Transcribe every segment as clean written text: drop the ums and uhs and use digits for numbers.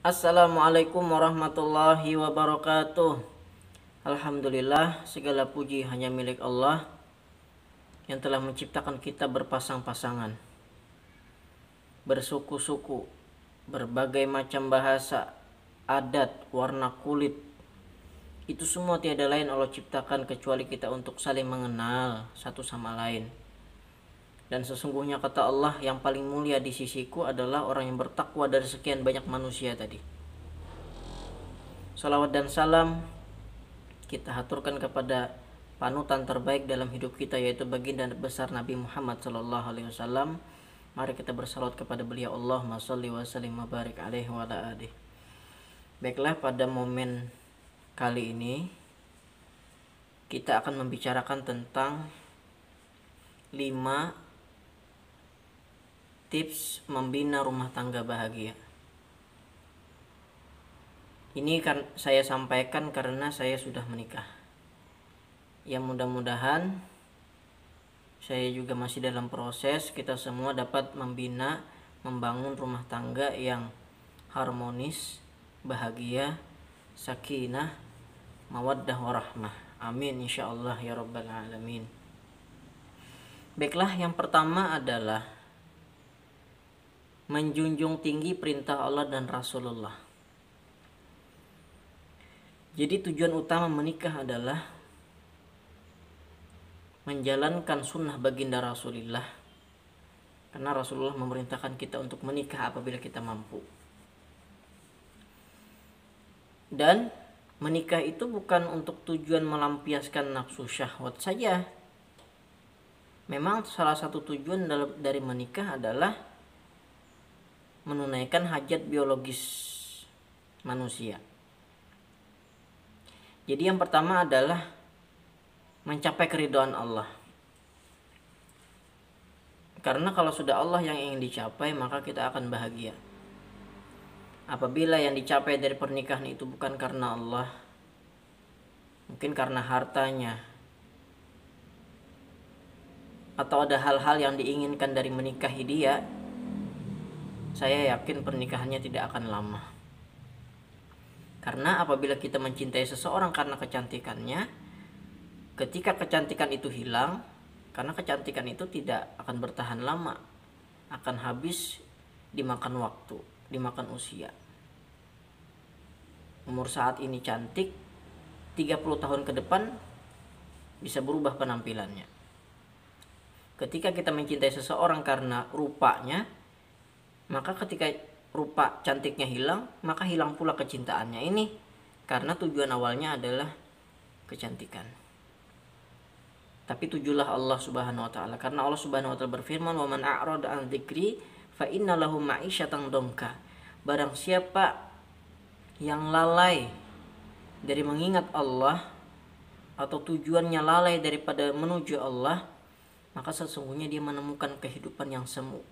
Assalamualaikum warahmatullahi wabarakatuh. Alhamdulillah, segala puji hanya milik Allah yang telah menciptakan kita berpasang-pasangan, bersuku-suku, berbagai macam bahasa, adat, warna kulit. Itu semua tiada lain Allah ciptakan kecuali kita untuk saling mengenal satu sama lain. Dan sesungguhnya kata Allah, yang paling mulia di sisiku adalah orang yang bertakwa dari sekian banyak manusia tadi. Salawat dan salam kita haturkan kepada panutan terbaik dalam hidup kita, yaitu baginda besar Nabi Muhammad SAW. Mari kita bersalawat kepada beliau. Allahumma shalli wa sallim wa barik alaihi wa ala alihi. Baiklah, pada momen kali ini kita akan membicarakan tentang 5 tips membina rumah tangga bahagia. Ini kan saya sampaikan karena saya sudah menikah. Ya, mudah-mudahan saya juga masih dalam proses, kita semua dapat membina, membangun rumah tangga yang harmonis, bahagia, sakinah, mawaddah warahmah. Amin insyaallah ya rabbal alamin. Baiklah, yang pertama adalah menjunjung tinggi perintah Allah dan Rasulullah. Jadi tujuan utama menikah adalah menjalankan sunnah baginda Rasulullah, karena Rasulullah memerintahkan kita untuk menikah apabila kita mampu. Dan menikah itu bukan untuk tujuan melampiaskan nafsu syahwat saja. Memang salah satu tujuan dari menikah adalah menunaikan hajat biologis manusia. Jadi yang pertama adalah mencapai keridhaan Allah. Karena kalau sudah Allah yang ingin dicapai, maka kita akan bahagia. Apabila yang dicapai dari pernikahan itu bukan karena Allah, mungkin karena hartanya, atau ada hal-hal yang diinginkan dari menikahi dia, saya yakin pernikahannya tidak akan lama. Karena apabila kita mencintai seseorang karena kecantikannya, ketika kecantikan itu hilang, karena kecantikan itu tidak akan bertahan lama, akan habis dimakan waktu, dimakan usia. Umur saat ini cantik, 30 tahun ke depan bisa berubah penampilannya. Ketika kita mencintai seseorang karena rupanya, maka ketika rupa cantiknya hilang, maka hilang pula kecintaannya ini, karena tujuan awalnya adalah kecantikan. Tapi tujulah Allah Subhanahu wa taala, karena Allah Subhanahu wa taala berfirman, "Wa man a'rada 'an dzikri fa inna lahu ma'isyatan dhanka." Barang siapa yang lalai dari mengingat Allah, atau tujuannya lalai daripada menuju Allah, maka sesungguhnya dia menemukan kehidupan yang semu.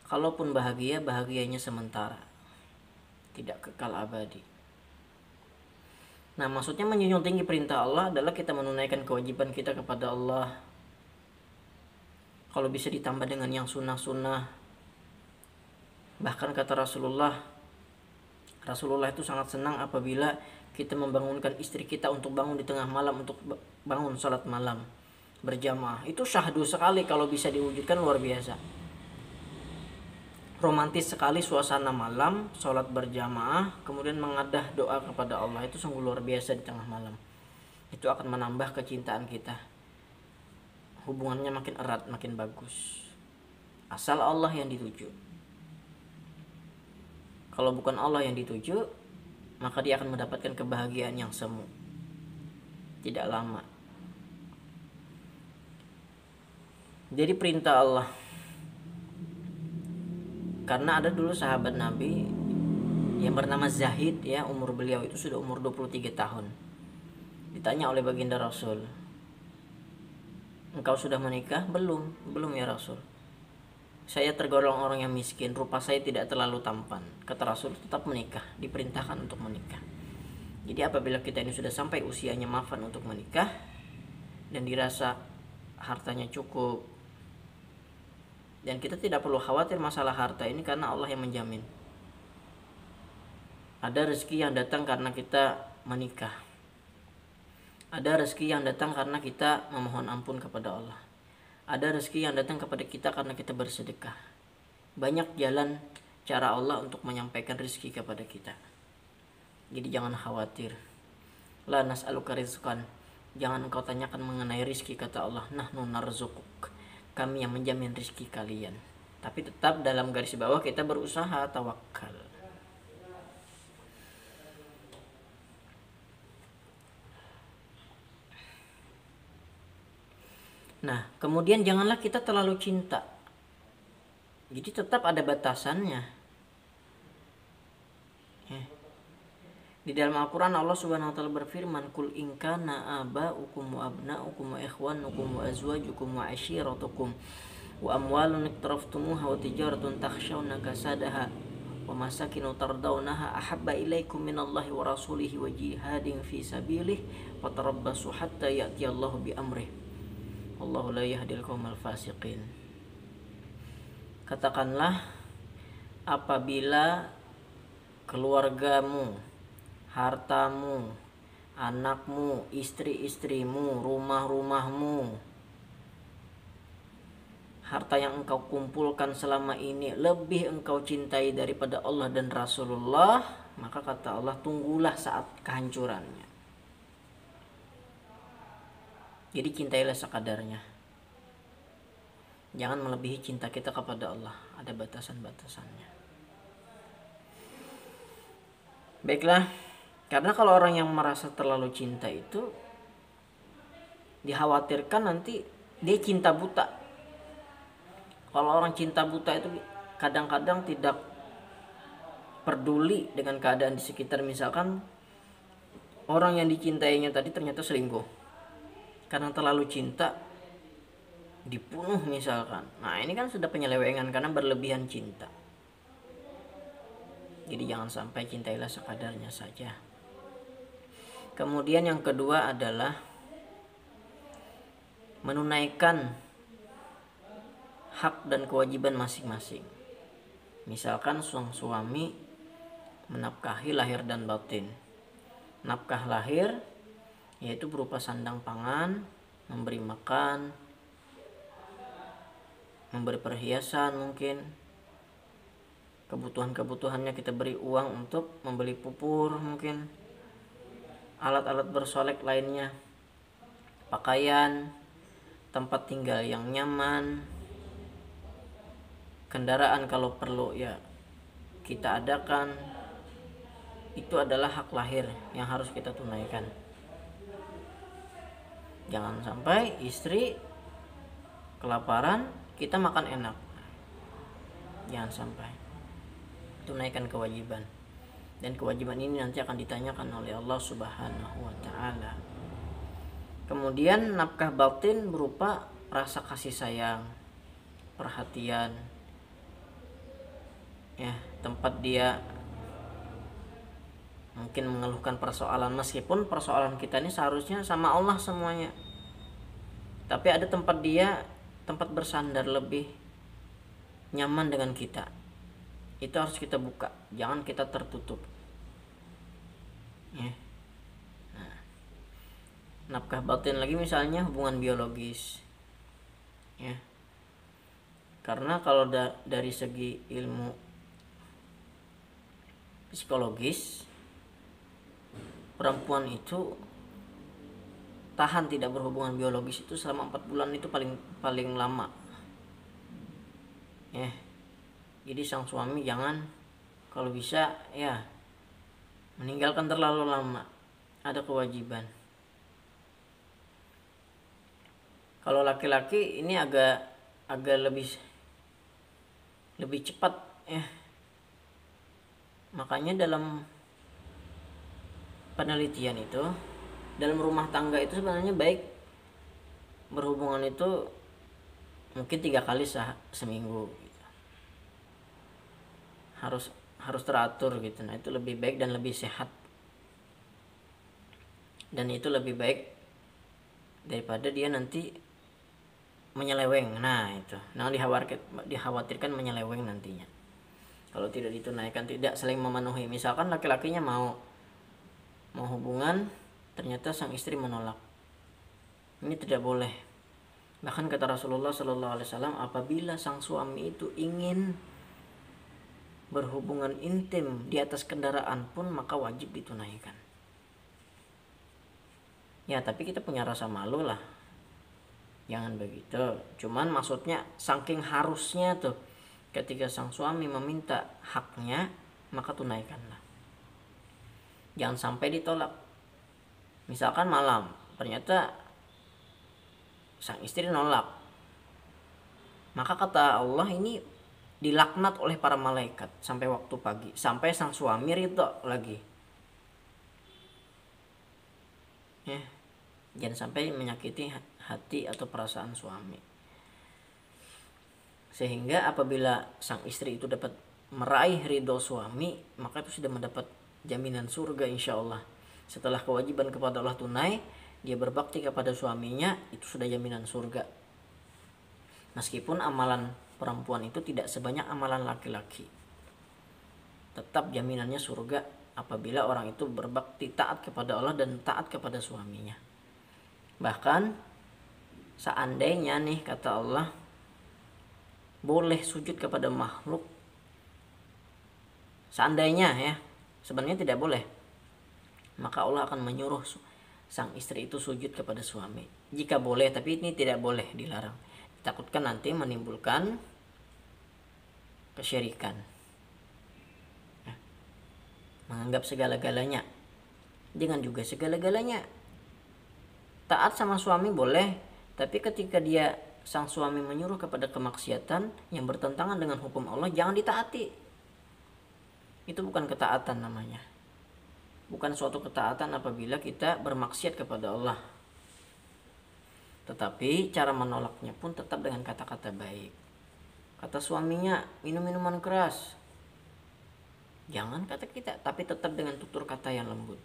Kalaupun bahagia, bahagianya sementara, tidak kekal abadi. Nah, maksudnya menjunjung tinggi perintah Allah adalah kita menunaikan kewajiban kita kepada Allah. Kalau bisa ditambah dengan yang sunnah-sunnah. Bahkan kata Rasulullah itu sangat senang apabila kita membangunkan istri kita untuk bangun di tengah malam, untuk bangun sholat malam berjamaah. Itu syahdu sekali, kalau bisa diwujudkan luar biasa. Romantis sekali suasana malam, sholat berjamaah, kemudian mengadah doa kepada Allah. Itu sungguh luar biasa di tengah malam. Itu akan menambah kecintaan kita. Hubungannya makin erat, makin bagus. Asal Allah yang dituju. Kalau bukan Allah yang dituju, maka dia akan mendapatkan kebahagiaan yang semu. Tidak lama. Jadi perintah Allah. Karena ada dulu sahabat Nabi yang bernama Zahid, ya, umur beliau itu sudah umur 23 tahun. Ditanya oleh baginda Rasul, "Engkau sudah menikah?" Belum ya Rasul. "Saya tergolong orang yang miskin, rupa saya tidak terlalu tampan." Kata Rasul, "Tetap menikah, diperintahkan untuk menikah." Jadi apabila kita ini sudah sampai usianya mapan untuk menikah dan dirasa hartanya cukup, dan kita tidak perlu khawatir masalah harta ini karena Allah yang menjamin. Ada rezeki yang datang karena kita menikah. Ada rezeki yang datang karena kita memohon ampun kepada Allah. Ada rezeki yang datang kepada kita karena kita bersedekah. Banyak jalan cara Allah untuk menyampaikan rezeki kepada kita. Jadi jangan khawatir. La nas'aluka rizqan. Jangan engkau tanyakan mengenai rezeki, kata Allah. Nahnu narzuquk. Kami yang menjamin rezeki kalian. Tapi tetap dalam garis bawah kita berusaha tawakal. Nah, kemudian janganlah kita terlalu cinta. Jadi tetap ada batasannya. Di dalam Al-Quran Allah Subhanahu wa taala berfirman, "Qul in kana aba'ukum wa abna'ukum wa ikhwanukum wa azwajukum wa ashiratukum wa amwalun iktaraftumuha wa tijaratun takhshawna kasadaha wa masakinu tardawnaha ahabba ilaikum minallahi wa rasulihi wa jihadin fi sabilihi fatarabbasu hatta ya'tiyallahu bi amrih. Allahu la yahdil qaumal fasiqin." Katakanlah, apabila keluargamu, hartamu, anakmu, istri-istrimu, rumah-rumahmu, harta yang engkau kumpulkan selama ini lebih engkau cintai daripada Allah dan Rasulullah, maka kata Allah, tunggulah saat kehancurannya. Jadi cintailah sekadarnya. Jangan melebihi cinta kita kepada Allah. Ada batasan-batasannya. Baiklah, karena kalau orang yang merasa terlalu cinta itu dikhawatirkan nanti dia cinta buta. Kalau orang cinta buta itu kadang-kadang tidak peduli dengan keadaan di sekitar. Misalkan orang yang dicintainya tadi ternyata selingkuh. Karena terlalu cinta dibunuh misalkan. Nah, ini kan sudah penyelewengan karena berlebihan cinta. Jadi jangan sampai, cintailah sekadarnya saja. Kemudian yang kedua adalah menunaikan hak dan kewajiban masing-masing. Misalkan sang suami menafkahi lahir dan batin. Nafkah lahir yaitu berupa sandang pangan, memberi makan, memberi perhiasan, mungkin kebutuhan-kebutuhannya kita beri uang untuk membeli pupur, mungkin alat-alat bersolek lainnya, pakaian, tempat tinggal yang nyaman, kendaraan kalau perlu ya kita adakan. Itu adalah hak lahir yang harus kita tunaikan. Jangan sampai istri kelaparan, kita makan enak. Jangan sampai. Tunaikan kewajiban. Dan kewajiban ini nanti akan ditanyakan oleh Allah Subhanahu wa taala. Kemudian nafkah batin berupa rasa kasih sayang, perhatian. Ya, tempat dia mungkin mengeluhkan persoalan, meskipun persoalan kita ini seharusnya sama Allah semuanya. Tapi ada tempat dia, tempat bersandar lebih nyaman dengan kita. Itu harus kita buka, jangan kita tertutup. Ya. Nah, nafkah batin lagi misalnya hubungan biologis. Ya. Karena kalau dari segi ilmu psikologis, perempuan itu tahan tidak berhubungan biologis itu selama 4 bulan itu paling lama. Ya. Jadi sang suami jangan, kalau bisa ya meninggalkan terlalu lama. Ada kewajiban. Kalau laki-laki ini agak lebih cepat ya. Makanya dalam penelitian itu, dalam rumah tangga itu sebenarnya baik berhubungan itu mungkin 3 kali seminggu gitu. Harus teratur gitu. Nah, itu lebih baik dan lebih sehat. Dan itu lebih baik daripada dia nanti menyeleweng. Nah, itu. Nah, dikhawatirkan menyeleweng nantinya. Kalau tidak ditunaikan, tidak saling memenuhi. Misalkan laki-lakinya mau hubungan, ternyata sang istri menolak. Ini tidak boleh. Bahkan kata Rasulullah SAW, apabila sang suami itu ingin berhubungan intim di atas kendaraan pun, maka wajib ditunaikan. Ya, tapi kita punya rasa malu lah, jangan begitu. Cuman maksudnya saking harusnya tuh, ketika sang suami meminta haknya, maka tunaikanlah. Jangan sampai ditolak. Misalkan malam, ternyata sang istri nolak, maka kata Allah ini dilaknat oleh para malaikat sampai waktu pagi, sampai sang suami ridho lagi. Ya, jangan sampai menyakiti hati atau perasaan suami. Sehingga apabila sang istri itu dapat meraih ridho suami, maka itu sudah mendapat jaminan surga insya Allah. Setelah kewajiban kepada Allah tunai, dia berbakti kepada suaminya, itu sudah jaminan surga. Meskipun amalan perempuan itu tidak sebanyak amalan laki-laki, tetap jaminannya surga apabila orang itu berbakti taat kepada Allah dan taat kepada suaminya. Bahkan seandainya nih kata Allah boleh sujud kepada makhluk, seandainya ya, sebenarnya tidak boleh, maka Allah akan menyuruh sang istri itu sujud kepada suami. Jika boleh, tapi ini tidak boleh, dilarang. Takutkan nanti menimbulkan kesyirikan, menganggap segala-galanya dengan juga segala-galanya. Taat sama suami boleh, tapi ketika sang suami menyuruh kepada kemaksiatan yang bertentangan dengan hukum Allah, jangan ditaati. Itu bukan ketaatan namanya. Bukan suatu ketaatan apabila kita bermaksiat kepada Allah. Tetapi cara menolaknya pun tetap dengan kata-kata baik. Kata suaminya minum minuman keras, jangan kata kita, tapi tetap dengan tutur kata yang lembut,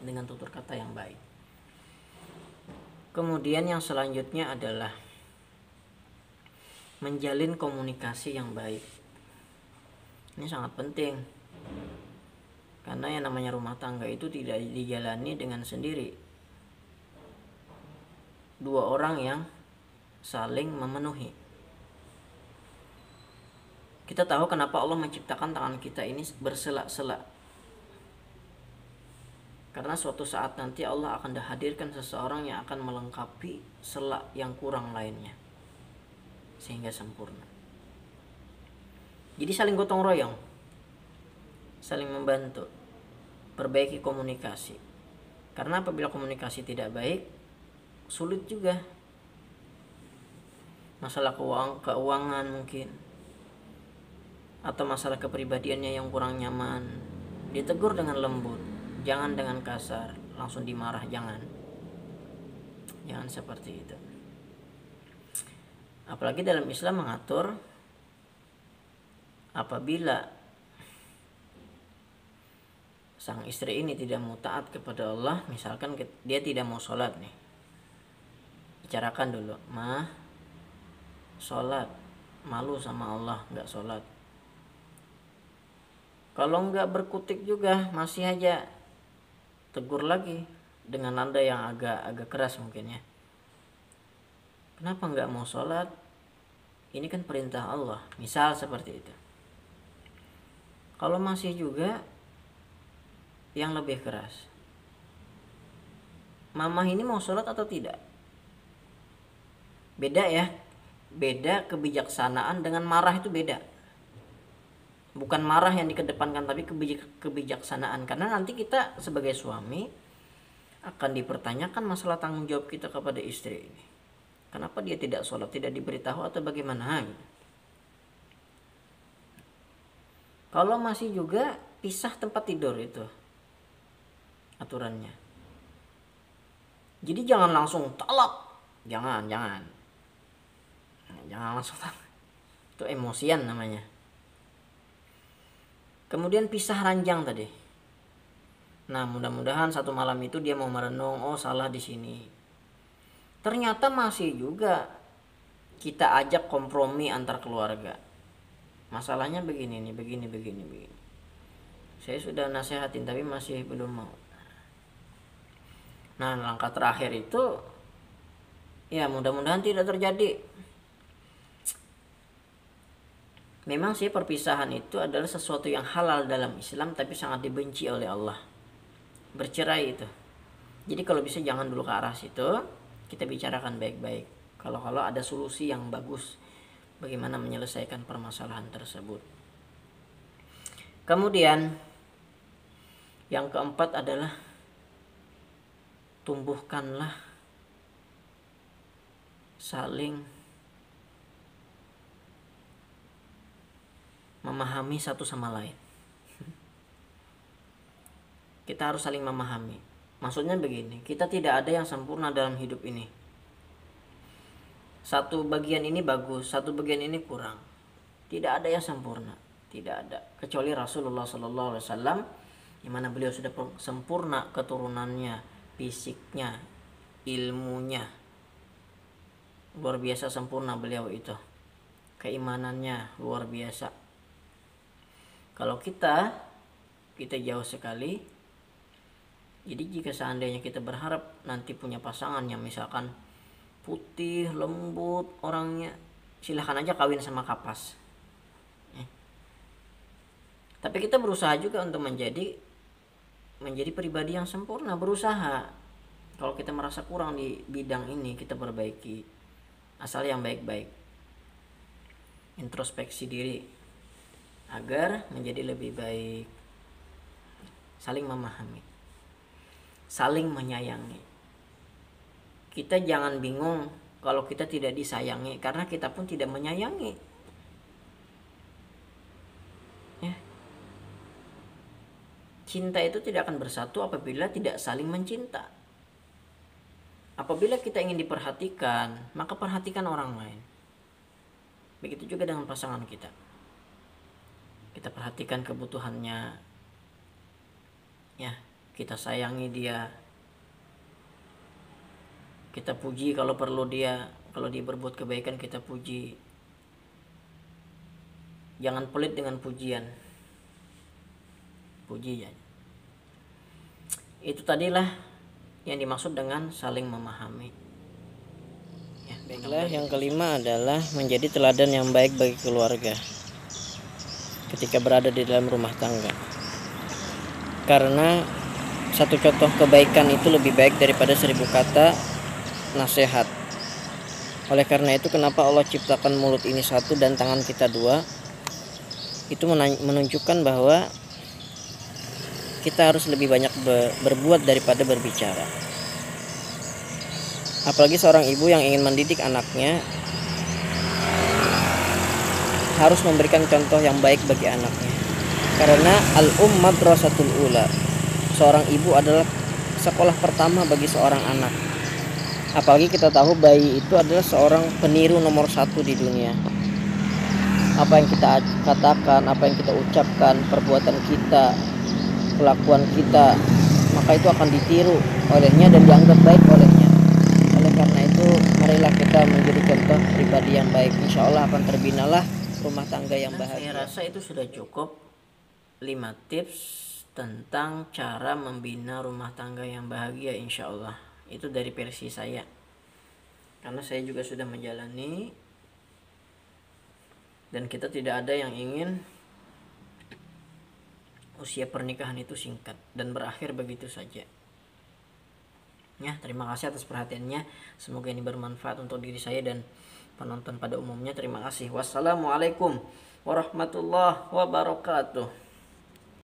dengan tutur kata yang baik. Kemudian yang selanjutnya adalah menjalin komunikasi yang baik. Ini sangat penting, karena yang namanya rumah tangga itu tidak dijalani dengan sendiri. Dua orang yang saling memenuhi. Kita tahu kenapa Allah menciptakan tangan kita ini bersela-sela. Karena suatu saat nanti Allah akan hadirkan seseorang yang akan melengkapi sela yang kurang lainnya, sehingga sempurna. Jadi saling gotong royong, saling membantu, perbaiki komunikasi. Karena apabila komunikasi tidak baik, sulit juga. Masalah keuangan mungkin, atau masalah kepribadiannya yang kurang nyaman, ditegur dengan lembut, jangan dengan kasar, langsung dimarah, jangan seperti itu. Apalagi dalam Islam mengatur apabila sang istri ini tidak mau taat kepada Allah, misalkan dia tidak mau sholat nih, bicarakan dulu, mah sholat, malu sama Allah nggak sholat. Kalau nggak berkutik juga masih aja, tegur lagi dengan nada yang agak keras mungkin ya. Kenapa nggak mau sholat? Ini kan perintah Allah, misal seperti itu. Kalau masih juga, yang lebih keras, mamah ini mau sholat atau tidak? Beda ya, beda kebijaksanaan dengan marah itu beda. Bukan marah yang dikedepankan, tapi kebijaksanaan. Karena nanti kita sebagai suami akan dipertanyakan masalah tanggung jawab kita kepada istri ini. Kenapa dia tidak sholat, tidak diberitahu atau bagaimana gitu. Kalau masih juga, pisah tempat tidur itu aturannya. Jadi jangan langsung talak, jangan langsung talak, itu emosian namanya. Kemudian pisah ranjang tadi. Nah, mudah-mudahan satu malam itu dia mau merenung, oh salah di sini. Ternyata masih juga kita ajak kompromi antar keluarga. masalahnya begini nih, begini. Saya sudah nasihatin tapi masih belum mau. Nah, langkah terakhir itu ya mudah-mudahan tidak terjadi. Memang sih perpisahan itu adalah sesuatu yang halal dalam Islam tapi sangat dibenci oleh Allah. Bercerai itu. Jadi kalau bisa jangan dulu ke arah situ, kita bicarakan baik-baik. Kalau ada solusi yang bagus bagaimana menyelesaikan permasalahan tersebut. Kemudian yang keempat adalah tumbuhkanlah saling memahami satu sama lain. Kita harus saling memahami. Maksudnya begini, kita tidak ada yang sempurna dalam hidup ini. Satu bagian ini bagus, satu bagian ini kurang. Tidak ada yang sempurna, tidak ada. Kecuali Rasulullah SAW, di mana beliau sudah sempurna keturunannya, fisiknya, ilmunya. Luar biasa sempurna beliau itu. Keimanannya luar biasa. Kalau kita jauh sekali. Jadi jika seandainya kita berharap nanti punya pasangan yang misalkan putih, lembut orangnya, silahkan aja kawin sama kapas. Tapi kita berusaha juga untuk menjadi pribadi yang sempurna, berusaha. Kalau kita merasa kurang di bidang ini, kita perbaiki. Asal yang baik-baik. Introspeksi diri agar menjadi lebih baik. Saling memahami, saling menyayangi. Kita jangan bingung kalau kita tidak disayangi, karena kita pun tidak menyayangi. Ya. Cinta itu tidak akan bersatu apabila tidak saling mencinta. Apabila kita ingin diperhatikan, maka perhatikan orang lain. Begitu juga dengan pasangan kita. Kita perhatikan kebutuhannya, ya, kita sayangi dia, kita puji kalau perlu dia, kalau dia berbuat kebaikan kita puji. Jangan pelit dengan pujian, puji ya. Itu tadilah yang dimaksud dengan saling memahami. Ya, baiklah, yang kelima adalah menjadi teladan yang baik bagi keluarga ketika berada di dalam rumah tangga. Karena satu contoh kebaikan itu lebih baik daripada 1000 kata nasihat. Oleh karena itu kenapa Allah ciptakan mulut ini satu dan tangan kita dua? Itu menunjukkan bahwa kita harus lebih banyak berbuat daripada berbicara. Apalagi seorang ibu yang ingin mendidik anaknya harus memberikan contoh yang baik bagi anaknya. Karena madrasatul ula. Seorang ibu adalah sekolah pertama bagi seorang anak. Apalagi kita tahu bayi itu adalah seorang peniru nomor 1 di dunia. Apa yang kita katakan, apa yang kita ucapkan, perbuatan kita, kelakuan kita, maka itu akan ditiru olehnya dan dianggap baik olehnya. Oleh karena itu marilah kita menjadi contoh pribadi yang baik. Insya Allah akan terbinalah rumah tangga yang bahagia. Saya rasa itu sudah cukup 5 tips tentang cara membina rumah tangga yang bahagia, insya Allah. Itu dari versi saya, karena saya juga sudah menjalani, dan kita tidak ada yang ingin usia pernikahan itu singkat dan berakhir begitu saja. Ya, terima kasih atas perhatiannya. Semoga ini bermanfaat untuk diri saya dan penonton pada umumnya. Terima kasih. Wassalamualaikum warahmatullahi wabarakatuh.